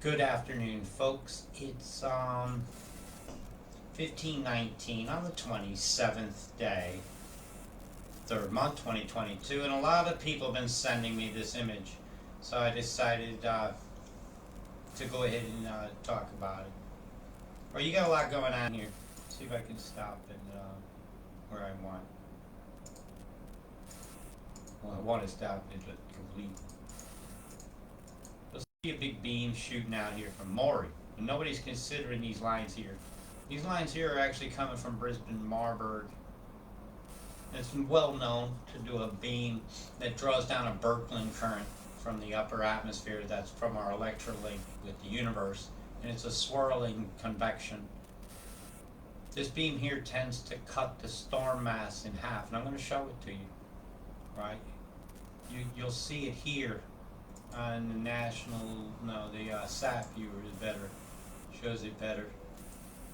Good afternoon, folks. It's 1519 on the 27th day, third month, 2022, and a lot of people have been sending me this image, so I decided to go ahead and talk about it. Well, you got a lot going on here. Let's see if I can stop it where I want. Well, I want to stop it complete. A big beam shooting out here from Maury, and nobody's considering these lines here. These lines here are actually coming from Brisbane Marburg. It's well known to do a beam that draws down a Birkeland current from the upper atmosphere that's from our electrolink with the universe, and it's a swirling convection. This beam here tends to cut the storm mass in half, and I'm going to show it to you. Right? You'll see it here on the SAP viewer is better, shows it better,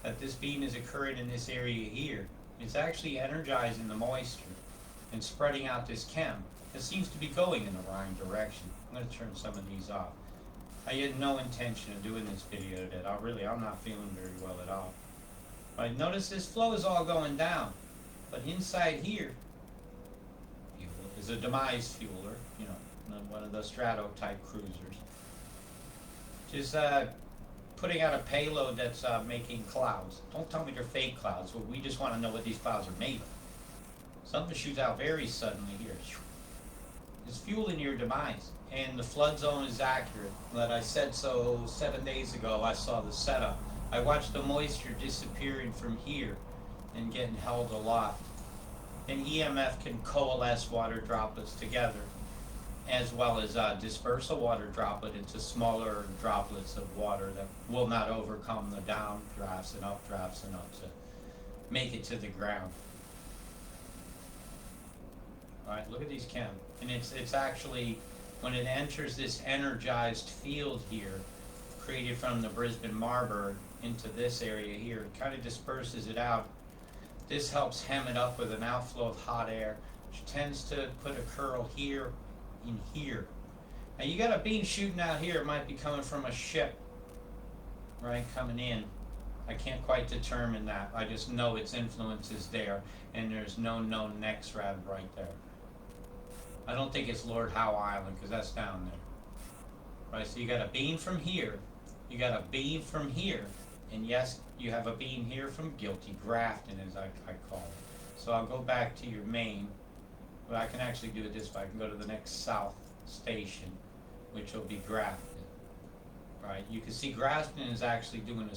that this beam is occurring in this area here. It's actually energizing the moisture and spreading out this chem. It seems to be going in the right direction. I'm going to turn some of these off. I had no intention of doing this video today. I'm not feeling very well at all. But notice this flow is all going down, but inside here is a demise fueler, one of the Strato type cruisers, just putting out a payload that's making clouds. Don't tell me they're fake clouds, but we just want to know what these clouds are made of. Something shoots out very suddenly here. It's fueling your demise, and the flood zone is accurate. But I said so 7 days ago. I saw the setup. I watched the moisture disappearing from here and getting held aloft. And EMF can coalesce water droplets together, as well as disperse a water droplet into smaller droplets of water that will not overcome the downdrafts and updrafts enough to make it to the ground. All right, look at these chem. And it's actually, when it enters this energized field here, created from the Brisbane Marburg into this area here, it kind of disperses it out. This helps hem it up with an outflow of hot air, which tends to put a curl here in here. Now you got a beam shooting out here. It might be coming from a ship, right, coming in. I can't quite determine that. I just know its influence is there, and there's no known NEXRAD right there. I don't think it's Lord Howe Island, because that's down there. Right, so you got a beam from here, you got a beam from here, and yes, you have a beam here from Guilty Grafton, as I call it. So I'll go back to your main. But I can actually do it this way. I can go to the next south station, which will be Grafton. Right? You can see Grafton is actually doing a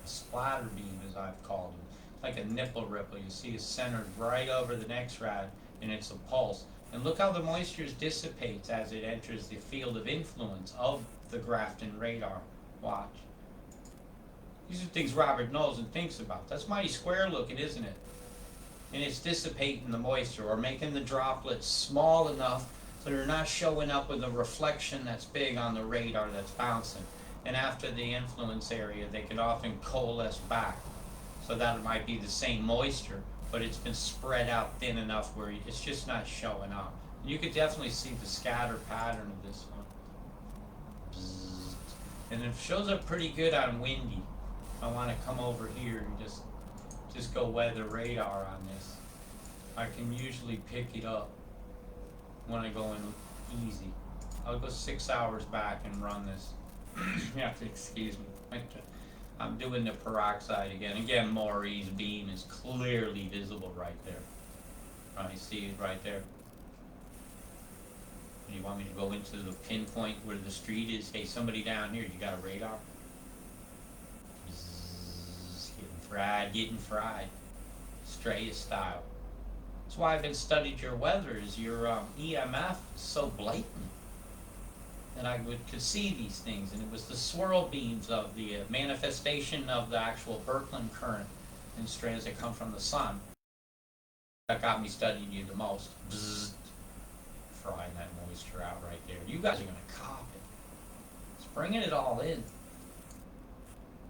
splatter beam, as I've called it, like a nipple ripple. You see it's centered right over the NEXRAD, and it's a pulse. And look how the moisture dissipates as it enters the field of influence of the Grafton radar. Watch. These are things Robert knows and thinks about. That's mighty square looking, isn't it? And it's dissipating the moisture, or making the droplets small enough so they're not showing up with a reflection that's big on the radar that's bouncing. And after the influence area, they can often coalesce back. So that it might be the same moisture, but it's been spread out thin enough where it's just not showing up. You could definitely see the scatter pattern of this one. And it shows up pretty good on windy. I want to come over here and just go weather radar on this. I can usually pick it up when I go in easy. I'll go 6 hours back and run this. You have to excuse me. I'm doing the peroxide again. Again, Maury's beam is clearly visible right there. I see it right there. Do you want me to go into the pinpoint where the street is? Hey, somebody down here, you got a radar? Getting fried, Straya style. That's why I've been studying your weather. Is your EMF so blatant that I could see these things, and it was the swirl beams of the manifestation of the actual Birkeland current in strands that come from the sun that got me studying you the most. Bzzzt. Frying that moisture out right there. You guys are gonna cop it. It's bringing it all in.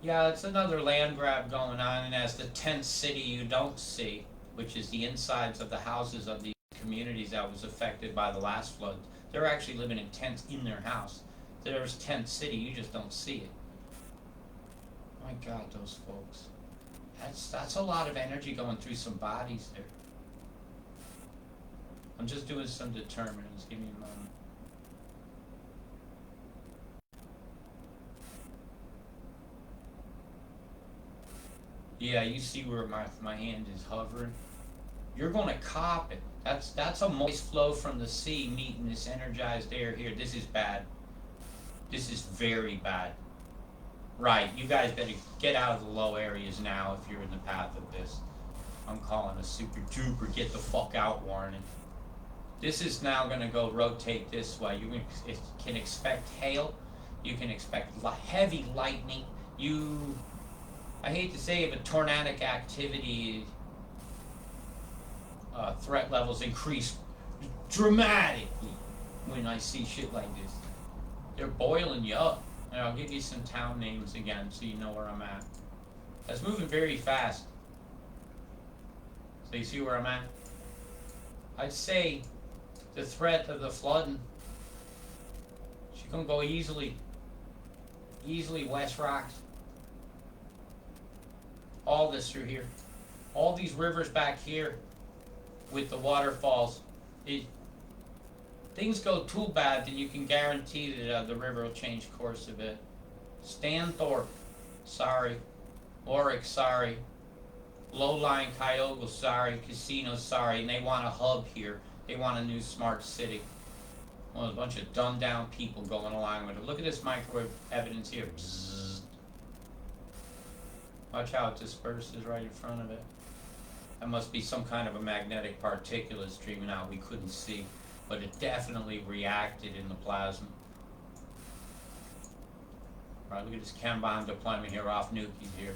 Yeah, it's another land grab going on, and as the tent city you don't see, which is the insides of the houses of these communities that was affected by the last flood, they're actually living in tents in their house. There's tent city, you just don't see it. My God, those folks. That's a lot of energy going through some bodies there. I'm just doing some determinants. Give me a moment. Yeah, you see where my hand is hovering? You're gonna cop it. That's a moist flow from the sea meeting this energized air here. This is bad. This is very bad. Right, you guys better get out of the low areas now if you're in the path of this. I'm calling a super duper get the fuck out warning. This is now gonna go rotate this way. You can expect hail. You can expect heavy lightning. I hate to say it, but tornadic activity threat levels increase dramatically when I see shit like this. They're boiling you up. And I'll give you some town names again so you know where I'm at. That's moving very fast. So you see where I'm at? I'd say the threat of the flooding, she's gonna go easily West Rocks. All this through here. All these rivers back here with the waterfalls. Things go too bad, then you can guarantee that the river will change course a bit. Stanthorpe, sorry. Oryx, sorry. Low-lying Cuyahoga, sorry. Casino, sorry. And they want a hub here. They want a new smart city. Well, there's a bunch of dumbed-down people going along with it. Look at this microwave evidence here. Bzzz. Watch how it disperses right in front of it. That must be some kind of a magnetic particulate streaming out we couldn't see. But it definitely reacted in the plasma. Right, look at this chem bomb deployment here off Newquay here.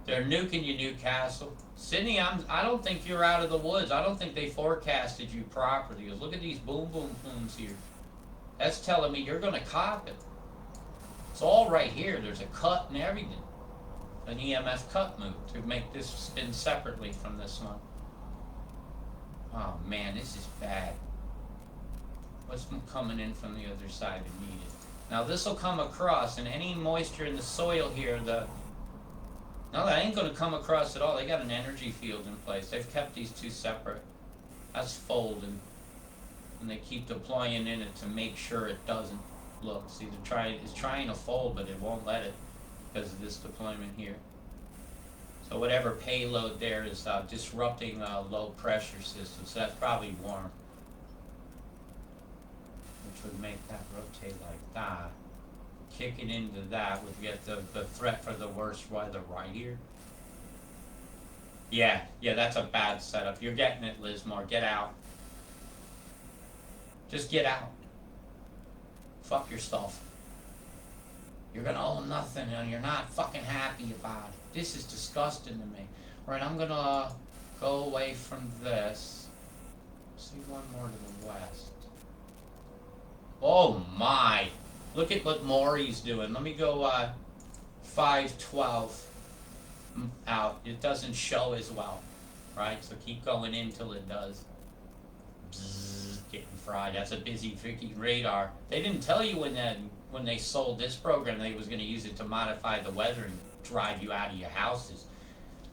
They're nuking you, Newcastle. Sydney, I don't think you're out of the woods. I don't think they forecasted you properly. Because look at these boom boom booms here. That's telling me you're going to cop it. It's all right here. There's a cut and everything. An EMF cut move to make this spin separately from this one. Oh man, this is bad. What's coming in from the other side to meet it? Now this will come across, and any moisture in the soil here, no, that ain't going to come across at all. They got an energy field in place. They've kept these two separate. That's folding, and they keep deploying in it to make sure it doesn't. Look, see, it's trying to fold, but it won't let it because of this deployment here. So whatever payload there is disrupting a low pressure system. So that's probably warm, which would make that rotate like that. Kicking into that would get the threat for the worst weather right here. Yeah, that's a bad setup. You're getting it, Lismore. Get out. Just get out. Fuck your stuff. You're gonna own nothing and you're not fucking happy about it. This is disgusting to me. Alright, I'm gonna go away from this. See one more to the west. Oh my! Look at what Maury's doing. Let me go 512 out. It doesn't show as well, right? So keep going in till it does. Bzzz, getting fried. That's a busy freaking radar. They didn't tell you when they sold this program they was going to use it to modify the weather and drive you out of your houses.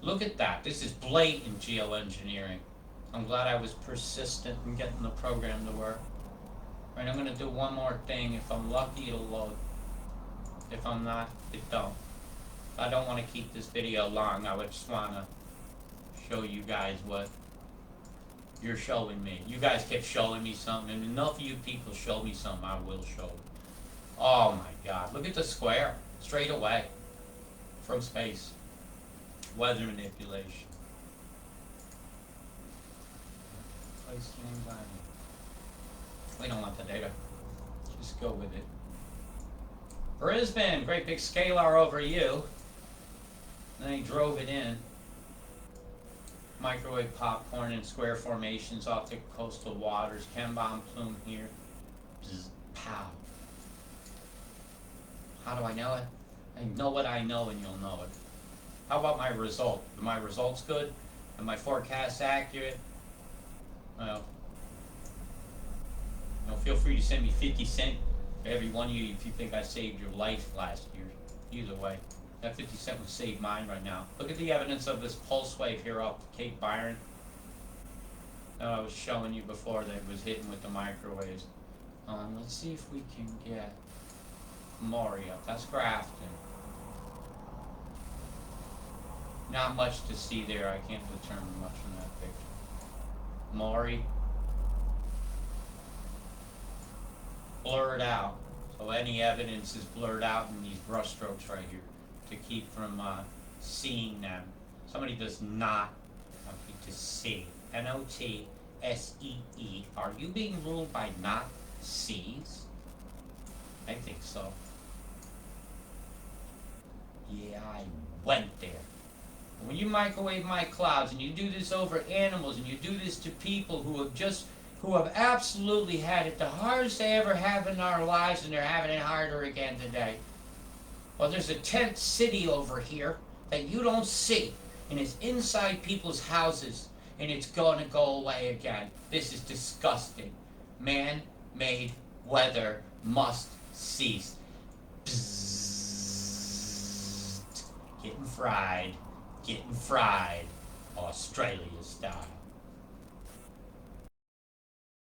Look at that. This is blatant geoengineering. I'm glad I was persistent in getting the program to work. Right, I'm going to do one more thing. If I'm lucky, it'll load. If I'm not, it don't. I don't want to keep this video long. I would just want to show you guys what you're showing me. You guys kept showing me something, and enough of you people show me something, I will show it. Oh my God, look at the square, straight away, from space. Weather manipulation. Place name by me. We don't want the data, just go with it. Brisbane, great big scalar over you. Then he drove it in. Microwave popcorn in square formations off the coastal waters. Chem bomb plume here. Bzz, pow. How do I know it? I know what I know and you'll know it. How about my result? Are my results good? Are my forecasts accurate? Well, feel free to send me 50 cents for every one of you if you think I saved your life last year. Either way. That 50 Cent would save mine right now. Look at the evidence of this pulse wave here off Cape Byron. That I was showing you before that was hitting with the microwaves. Let's see if we can get Maury up. That's Grafton. Not much to see there. I can't determine much from that picture. Maury. Blurred out. So any evidence is blurred out in these brush strokes right here to keep from seeing them. Somebody does not want you to see. Notsee. Are you being ruled by not sees? I think so. Yeah, I went there. When you microwave my clouds and you do this over animals and you do this to people who have absolutely had it the hardest they ever have in our lives, and they're having it harder again today. Well, there's a tent city over here that you don't see, and it's inside people's houses, and it's gonna go away again. This is disgusting. Man-made weather must cease. Bzzzt. Getting fried, Australia style.